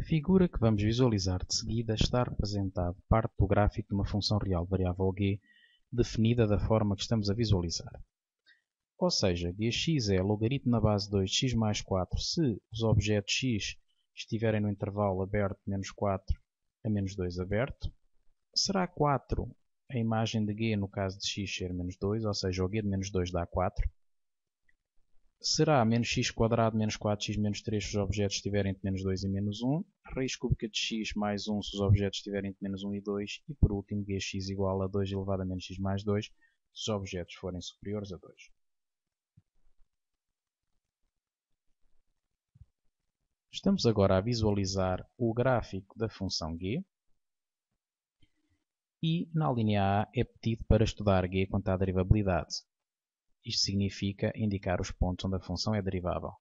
A figura que vamos visualizar de seguida está representado parte do gráfico de uma função real variável g definida da forma que estamos a visualizar. Ou seja, gx é logaritmo na base 2 de x mais 4 se os objetos x estiverem no intervalo aberto menos 4 a menos 2 aberto. Será 4 a imagem de g no caso de x ser menos 2, ou seja, o g de menos 2 dá 4. Será menos x² menos 4x menos 3 se os objetos estiverem entre menos 2 e menos 1. Raiz cúbica de x mais 1 se os objetos estiverem entre menos 1 e 2. E por último, gx igual a 2 elevado a menos x mais 2 se os objetos forem superiores a 2. Estamos agora a visualizar o gráfico da função g. E na linha A é pedido para estudar g quanto à derivabilidade. Isto significa indicar os pontos onde a função é derivável.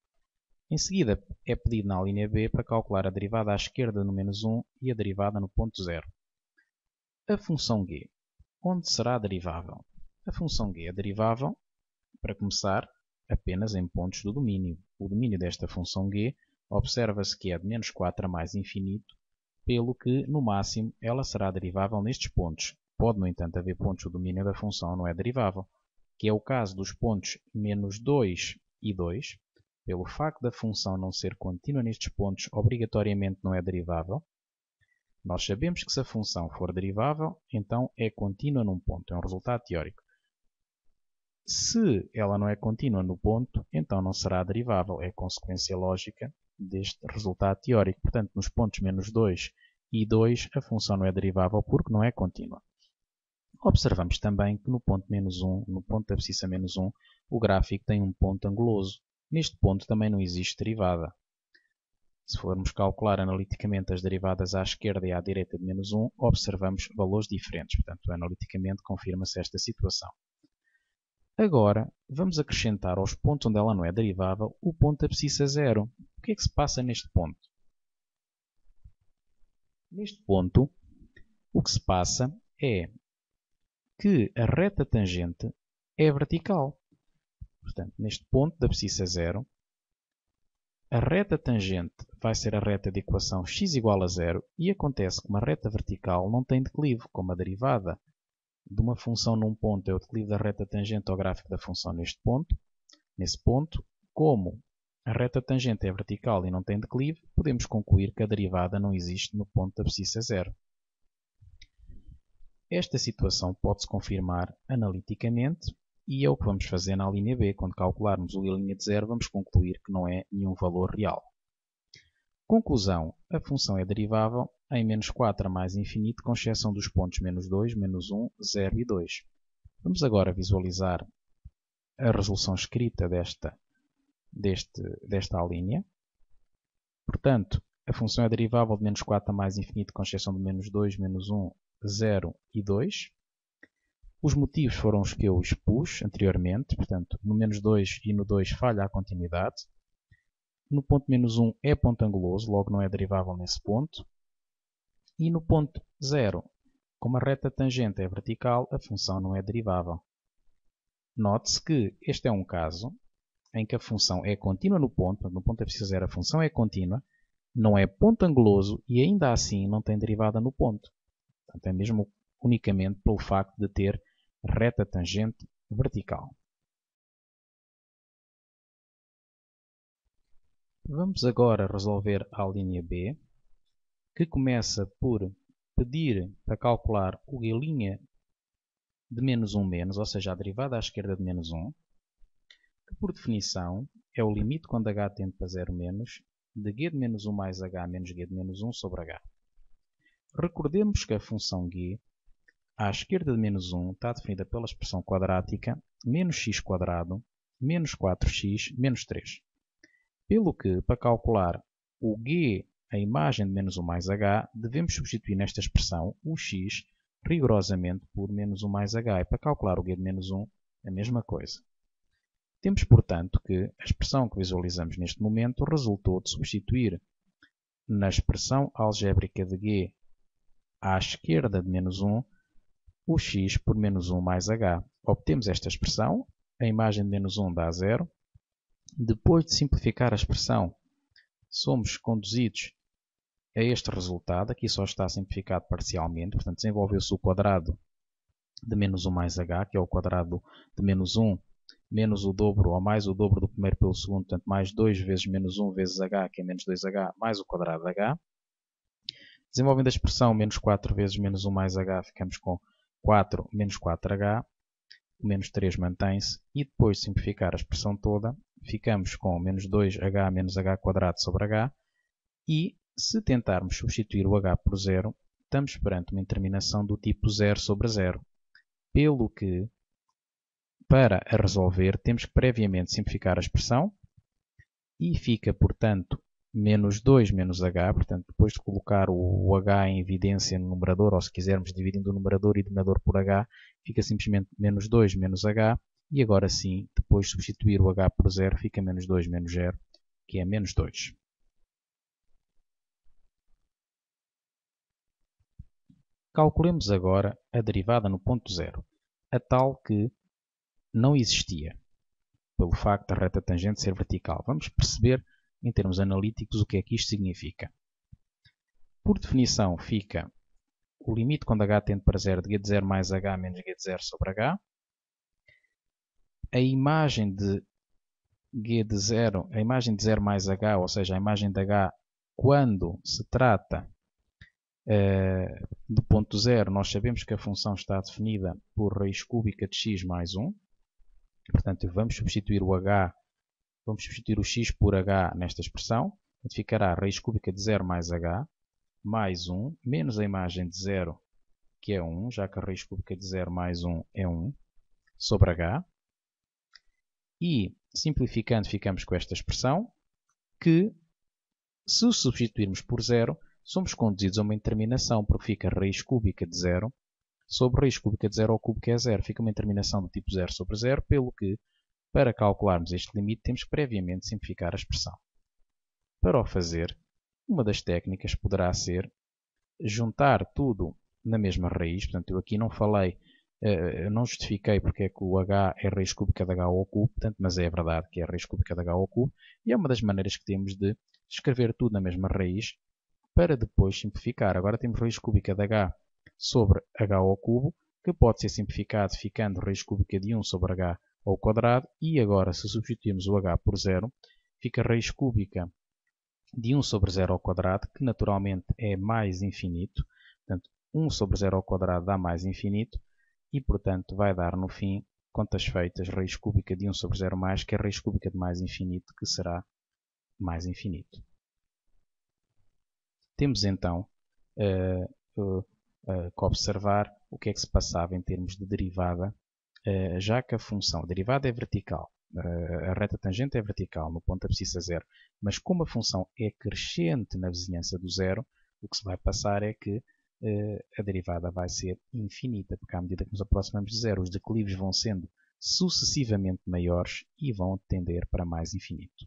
Em seguida, é pedido na linha B para calcular a derivada à esquerda no menos 1 e a derivada no ponto 0. A função g, onde será derivável? A função g é derivável, para começar, apenas em pontos do domínio. O domínio desta função g observa-se que é de menos 4 a mais infinito, pelo que, no máximo, ela será derivável nestes pontos. Pode, no entanto, haver pontos do domínio da função não é derivável, que é o caso dos pontos menos 2 e 2. Pelo facto da função não ser contínua nestes pontos, obrigatoriamente não é derivável. Nós sabemos que se a função for derivável, então é contínua num ponto. É um resultado teórico. Se ela não é contínua no ponto, então não será derivável. É consequência lógica deste resultado teórico. Portanto, nos pontos menos 2 e 2, a função não é derivável porque não é contínua. Observamos também que no ponto menos 1, no ponto da abscissa menos 1, o gráfico tem um ponto anguloso. Neste ponto também não existe derivada. Se formos calcular analiticamente as derivadas à esquerda e à direita de menos 1, observamos valores diferentes. Portanto, analiticamente confirma-se esta situação. Agora, vamos acrescentar aos pontos onde ela não é derivável o ponto da abscissa 0. O que é que se passa neste ponto? Neste ponto, o que se passa é que a reta tangente é vertical. Portanto, neste ponto da abscissa 0, a reta tangente vai ser a reta de equação x igual a 0 e acontece que uma reta vertical não tem declive, como a derivada de uma função num ponto é o declive da reta tangente ao gráfico da função neste ponto. Nesse ponto, como a reta tangente é vertical e não tem declive, podemos concluir que a derivada não existe no ponto da abscissa 0. Esta situação pode-se confirmar analiticamente e é o que vamos fazer na linha B. Quando calcularmos a linha de 0, vamos concluir que não é nenhum valor real. Conclusão. A função é derivável em menos 4 a mais infinito, com exceção dos pontos menos 2, menos 1, 0 e 2. Vamos agora visualizar a resolução escrita desta linha. Portanto, a função é derivável de menos 4 a mais infinito, com exceção de menos 2, menos 1, 0 e 2. Os motivos foram os que eu expus anteriormente. Portanto, no menos 2 e no 2 falha a continuidade. No ponto menos 1 é ponto anguloso, logo não é derivável nesse ponto. E no ponto 0, como a reta tangente é vertical, a função não é derivável. Note-se que este é um caso em que a função é contínua no ponto da abscissa 0 a função é contínua, não é ponto anguloso e ainda assim não tem derivada no ponto. Portanto, é mesmo unicamente pelo facto de ter reta tangente vertical. Vamos agora resolver a linha B, que começa por pedir para calcular o g' de menos 1 menos, ou seja, a derivada à esquerda de menos 1, que por definição é o limite quando h tende para 0 menos de g de menos 1 mais h menos g de menos 1 sobre h. Recordemos que a função g à esquerda de menos 1 está definida pela expressão quadrática menos x² menos 4x menos 3. Pelo que, para calcular o g, a imagem de menos 1 mais h, devemos substituir nesta expressão o x rigorosamente por menos 1 mais h. E para calcular o g de menos 1, a mesma coisa. Temos, portanto, que a expressão que visualizamos neste momento resultou de substituir na expressão algébrica de g à esquerda de menos 1 o x por menos 1 mais h. Obtemos esta expressão, a imagem de menos 1 dá 0. Depois de simplificar a expressão, somos conduzidos a este resultado. Aqui só está simplificado parcialmente, portanto desenvolveu-se o quadrado de menos 1 mais h, que é o quadrado de menos 1 menos o dobro ou mais o dobro do primeiro pelo segundo, portanto mais 2 vezes menos 1 vezes h, que é menos 2h, mais o quadrado de h. Desenvolvendo a expressão menos 4 vezes menos 1 mais h, ficamos com 4 menos 4h, o menos 3 mantém-se, e depois de simplificar a expressão toda, ficamos com menos 2h menos h quadrado sobre h, e se tentarmos substituir o h por zero, estamos perante uma interminação do tipo 0 sobre 0. Pelo que, para a resolver, temos que previamente simplificar a expressão e fica, portanto, menos 2 menos h, portanto, depois de colocar o h em evidência no numerador, ou se quisermos dividindo o numerador e denominador por h, fica simplesmente menos 2 menos h, e agora sim, depois de substituir o h por 0, fica menos 2 menos 0, que é menos 2. Calculemos agora a derivada no ponto 0, a tal que não existia, pelo facto da reta tangente ser vertical. Vamos perceber, em termos analíticos, o que é que isto significa. Por definição, fica o limite quando h tende para 0 de g de 0 mais h menos g de 0 sobre h. A imagem de g de 0, a imagem de 0 mais h, ou seja, a imagem de h quando se trata do ponto 0, nós sabemos que a função está definida por raiz cúbica de x mais 1. Portanto, vamos substituir o h, vamos substituir o x por h nesta expressão. Portanto, ficará raiz cúbica de 0 mais h, mais 1, menos a imagem de 0, que é 1, já que a raiz cúbica de 0 mais 1 é 1, sobre h. E, simplificando, ficamos com esta expressão, que, se substituirmos por 0, somos conduzidos a uma interminação, porque fica raiz cúbica de 0 sobre raiz cúbica de 0 ao cubo, que é 0. Fica uma interminação do tipo 0 sobre 0, pelo que, para calcularmos este limite, temos que previamente simplificar a expressão. Para o fazer, uma das técnicas poderá ser juntar tudo na mesma raiz. Portanto, eu aqui não falei, não justifiquei porque é que o h é raiz cúbica de h ao cubo, portanto, mas é verdade que é raiz cúbica de h ao cubo, e é uma das maneiras que temos de escrever tudo na mesma raiz, para depois simplificar. Agora temos raiz cúbica de h sobre h ao cubo, que pode ser simplificado ficando raiz cúbica de 1 sobre h ao quadrado, e agora, se substituirmos o h por 0, fica raiz cúbica de 1 sobre 0 ao quadrado, que naturalmente é mais infinito. Portanto, 1 sobre 0 ao quadrado dá mais infinito, e, portanto, vai dar no fim, contas feitas, raiz cúbica de 1 sobre 0 mais, que é raiz cúbica de mais infinito, que será mais infinito. Temos então que observar o que é que se passava em termos de derivada, já que a função derivada é vertical, a reta tangente é vertical no ponto abscissa 0, mas como a função é crescente na vizinhança do zero, o que se vai passar é que a derivada vai ser infinita, porque à medida que nos aproximamos de zero, os declives vão sendo sucessivamente maiores e vão tender para mais infinito.